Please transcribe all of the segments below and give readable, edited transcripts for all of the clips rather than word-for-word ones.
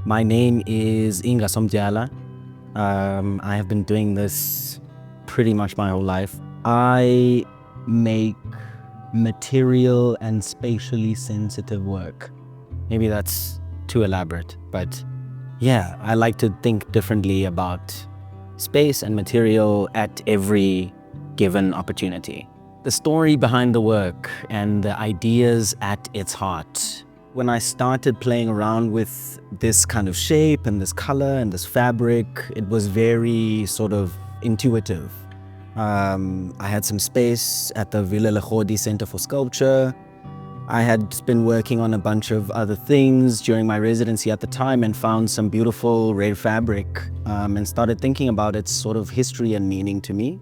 My name is Inga Somdyala. I have been doing this pretty much my whole life. I make material and spatially sensitive work. Maybe that's too elaborate, but yeah, I like to think differently about space and material at every given opportunity. The story behind the work and the ideas at its heart. When I started playing around with this kind of shape and this color and this fabric, it was very sort of intuitive. I had some space at the 𝙈𝙖𝙣𝙮 Center for Sculpture. I had been working on a bunch of other things during my residency at the time and found some beautiful red fabric and started thinking about its sort of history and meaning to me.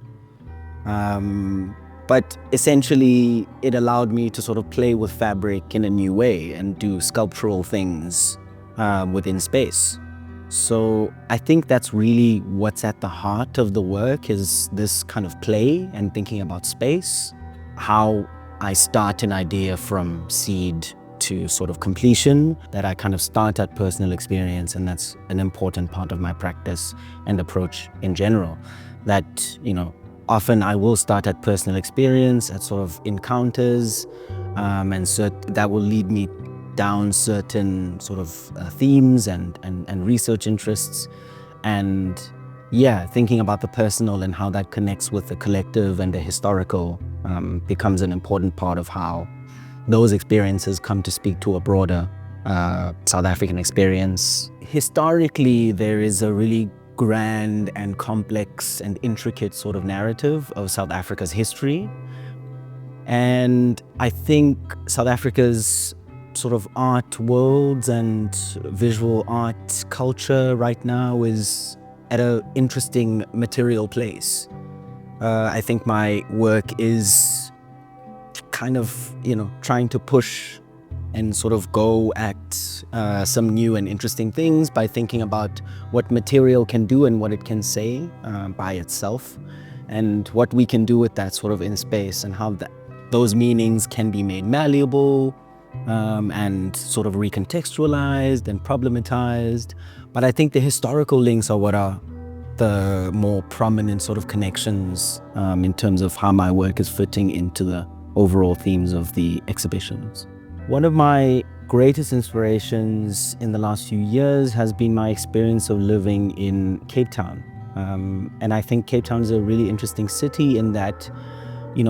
But essentially, it allowed me to sort of play with fabric in a new way and do sculptural things within space. So I think that's really what's at the heart of the work, is this kind of play and thinking about space, how I start an idea from seed to sort of completion, that I kind of start at personal experience, and that's an important part of my practice and approach in general. That, often I will start at personal experience, at sort of encounters, and so that will lead me down certain sort of themes and research interests. And yeah, thinking about the personal and how that connects with the collective and the historical becomes an important part of how those experiences come to speak to a broader South African experience. Historically, there is a really grand and complex and intricate sort of narrative of South Africa's history. And I think South Africa's sort of art worlds and visual art culture right now is at an interesting material place. I think my work is kind of, trying to push and sort of go at some new and interesting things by thinking about what material can do and what it can say by itself, and what we can do with that sort of in space, and how those meanings can be made malleable and sort of recontextualized and problematized. But I think the historical links are what are the more prominent sort of connections in terms of how my work is fitting into the overall themes of the exhibitions. One of my greatest inspirations in the last few years has been my experience of living in Cape Town. And I think Cape Town is a really interesting city in that,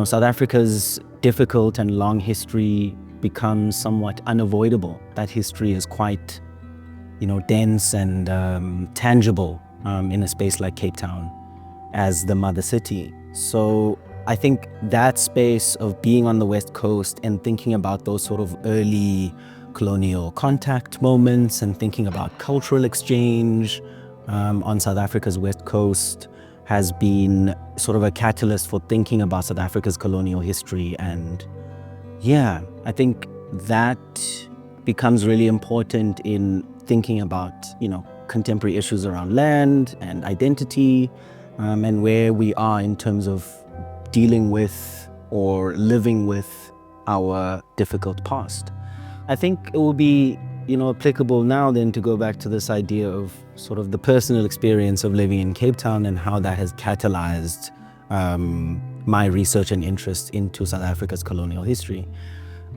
South Africa's difficult and long history becomes somewhat unavoidable. That history is quite, dense and tangible in a space like Cape Town as the mother city. So I think that space of being on the West Coast and thinking about those sort of early colonial contact moments and thinking about cultural exchange on South Africa's West Coast has been sort of a catalyst for thinking about South Africa's colonial history. And yeah, I think that becomes really important in thinking about, contemporary issues around land and identity and where we are in terms of dealing with or living with our difficult past. I think it will be, applicable now then to go back to this idea of sort of the personal experience of living in Cape Town and how that has catalyzed my research and interest into South Africa's colonial history.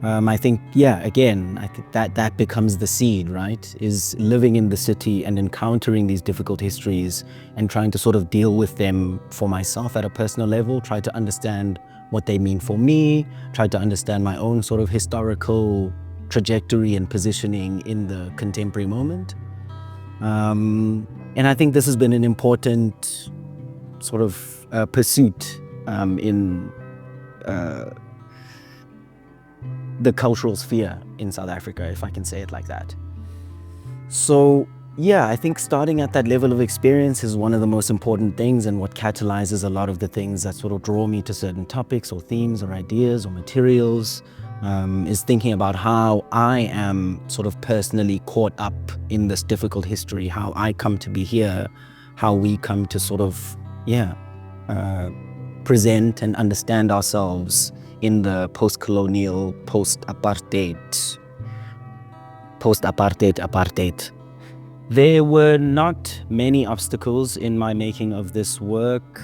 I think, I think that becomes the seed, right? Is living in the city and encountering these difficult histories and trying to sort of deal with them for myself at a personal level, try to understand what they mean for me, try to understand my own sort of historical trajectory and positioning in the contemporary moment. And I think this has been an important sort of pursuit in the cultural sphere in South Africa, if I can say it like that. So I think starting at that level of experience is one of the most important things, and what catalyzes a lot of the things that sort of draw me to certain topics or themes or ideas or materials, is thinking about how I am sort of personally caught up in this difficult history, how I come to be here, how we come to sort of, present and understand ourselves in the post-colonial, post-apartheid There were not many obstacles in my making of this work.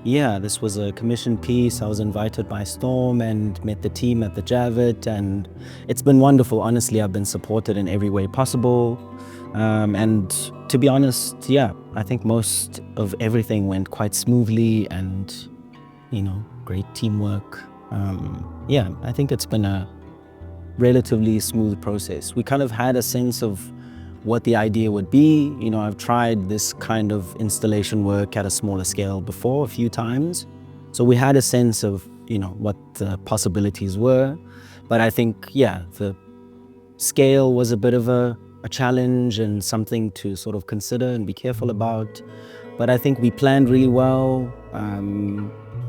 Yeah, this was a commissioned piece. I was invited by Storm and met the team at the 𝙈𝙖𝙣, and it's been wonderful. Honestly, I've been supported in every way possible. And to be honest, yeah, I think most of everything went quite smoothly and, great teamwork. Yeah, I think it's been a relatively smooth process. We kind of had a sense of what the idea would be. I've tried this kind of installation work at a smaller scale before a few times. So we had a sense of, what the possibilities were. But I think, yeah, the scale was a bit of a challenge and something to sort of consider and be careful about. But I think we planned really well,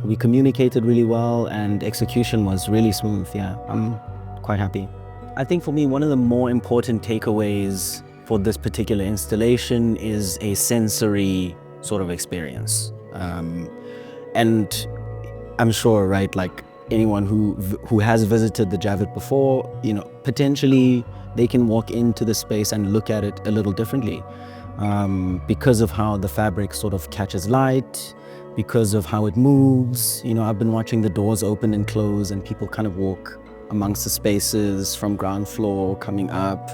we communicated really well, and execution was really smooth. Yeah, I'm quite happy. I think for me, one of the more important takeaways for this particular installation is a sensory sort of experience. And I'm sure, right, like anyone who has visited the 𝙈𝙖𝙣 before, potentially they can walk into the space and look at it a little differently, because of how the fabric sort of catches light, because of how it moves. I've been watching the doors open and close and people kind of walk amongst the spaces from ground floor coming up.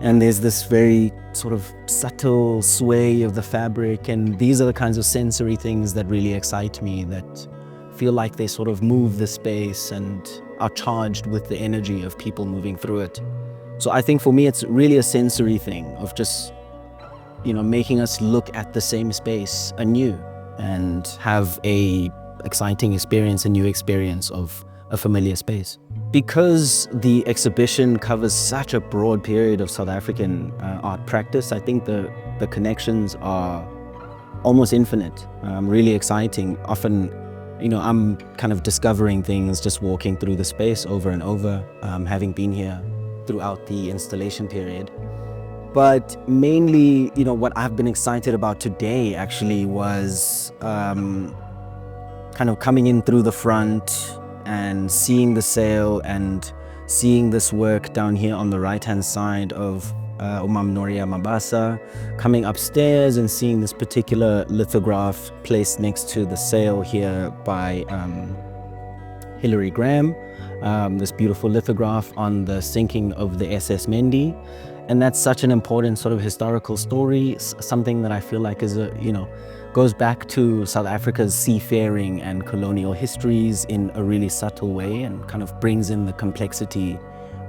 And there's this very sort of subtle sway of the fabric, and these are the kinds of sensory things that really excite me, that feel like they sort of move the space and are charged with the energy of people moving through it. So I think for me, it's really a sensory thing of just, making us look at the same space anew and have a exciting experience, a new experience of a familiar space. Because the exhibition covers such a broad period of South African art practice, I think the connections are almost infinite, really exciting. Often, I'm kind of discovering things just walking through the space over and over, having been here throughout the installation period. But mainly, what I've been excited about today actually was kind of coming in through the front and seeing the sale and seeing this work down here on the right-hand side of 𝙈𝙖𝙣𝙮, coming upstairs and seeing this particular lithograph placed next to the sale here by Hilary Graham, this beautiful lithograph on the sinking of the SS Mendi. And that's such an important sort of historical story, something that I feel like is goes back to South Africa's seafaring and colonial histories in a really subtle way, and kind of brings in the complexity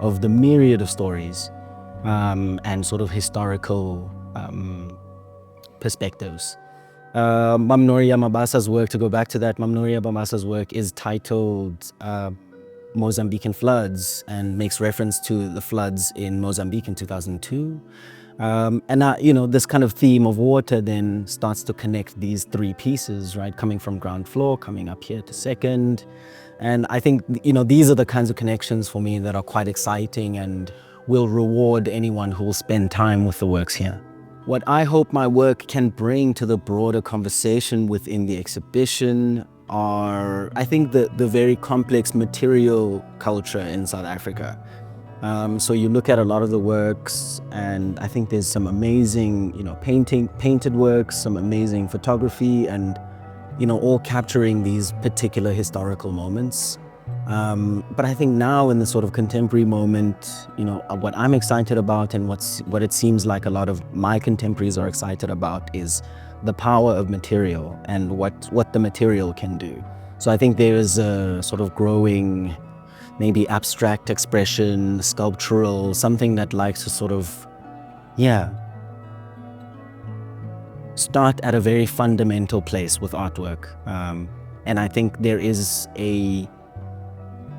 of the myriad of stories and sort of historical perspectives. 𝙈𝙖𝙣𝙮's work, to go back to that, 𝙈𝙖𝙣𝙮's work is titled Mozambican Floods, and makes reference to the floods in Mozambique in 2002. And this kind of theme of water then starts to connect these three pieces, right? Coming from ground floor, coming up here to second. And I think, these are the kinds of connections for me that are quite exciting and will reward anyone who will spend time with the works here. What I hope my work can bring to the broader conversation within the exhibition are, I think, the very complex material culture in South Africa. So you look at a lot of the works, and I think there's some amazing, painted works, some amazing photography, and, all capturing these particular historical moments. But I think now in the sort of contemporary moment, what I'm excited about, and what it seems like a lot of my contemporaries are excited about, is the power of material and what the material can do. So I think there is a sort of growing, maybe abstract expression, sculptural, something that likes to sort of, start at a very fundamental place with artwork. And I think there is a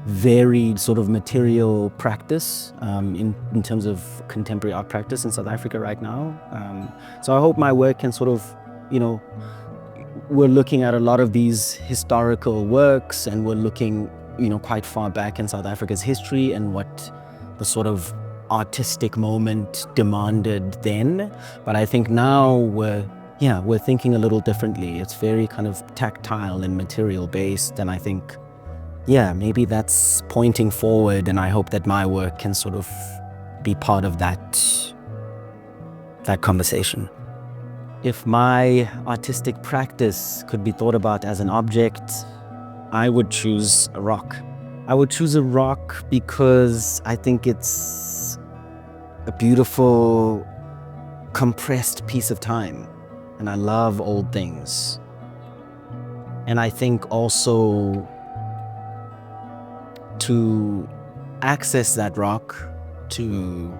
very sort of material practice in terms of contemporary art practice in South Africa right now. So I hope my work can sort of, we're looking at a lot of these historical works, and we're looking, quite far back in South Africa's history and what the sort of artistic moment demanded then. But I think now we're thinking a little differently. It's very kind of tactile and material based, and I think, maybe that's pointing forward, and I hope that my work can sort of be part of that that conversation. If my artistic practice could be thought about as an object, I would choose a rock. I would choose a rock because I think it's a beautiful, compressed piece of time. And I love old things. And I think also to access that rock, to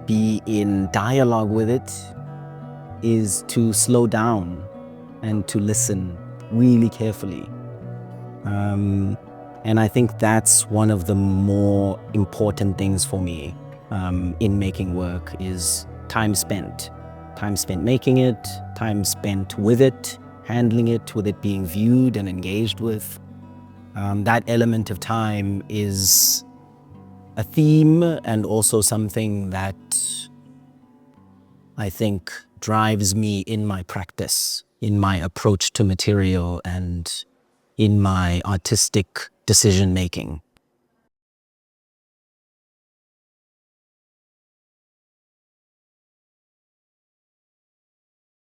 be in dialogue with it, is to slow down and to listen really carefully. And I think that's one of the more important things for me in making work is time spent. Time spent making it, time spent with it, handling it, with it being viewed and engaged with. That element of time is a theme and also something that I think drives me in my practice, in my approach to material, and in my artistic decision making.